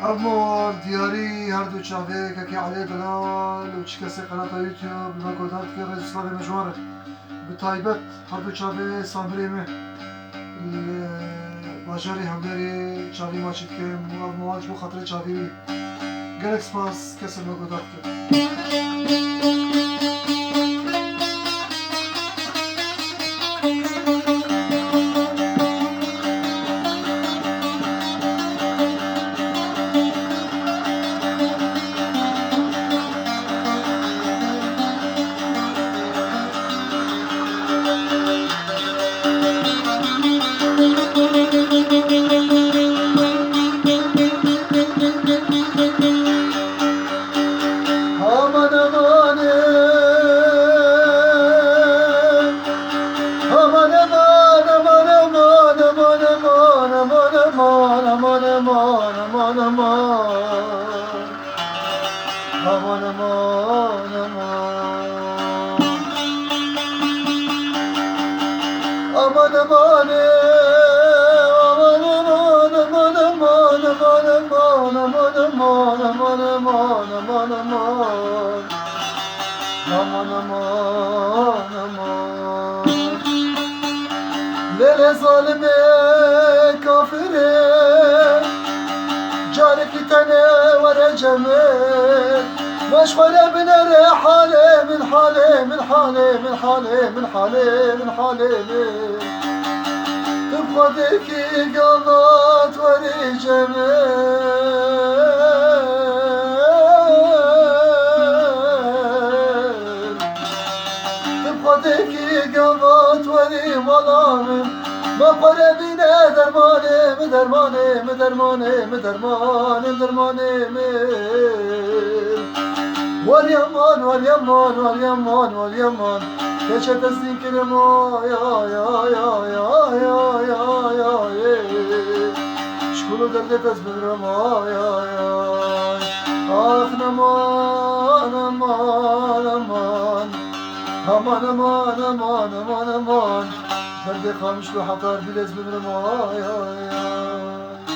أمور دياري هردو تشافي كاكي علي دلال وتشكاسي قناة يوتيوب لما قدرت في رئيس إسلامي مجوارة بتايبت هردو تشافي صابريمي باجاري همداري تشافي ماشي كم ومواج بو خاطري تشافي بي قالك سباس كاسي لما قدرت Lele zalime kafire Carek tane vere ceme Meşgale binere hale min hale min hale min hale min hale min hale Tıbkadeki galat vere ceme Tıbkadeki galat vere malamim Maqarabine dermanim dermanim dermanim dermanim dermanim Var yaman var yaman var yaman var yaman Geçe teslim kelime ya ya ya ya ya ya ya Şkulu derde tezbirim ya ya Ah aman aman aman Aman aman aman aman aman Nerede kalmış bu hatar bilez bilmem ay ay ay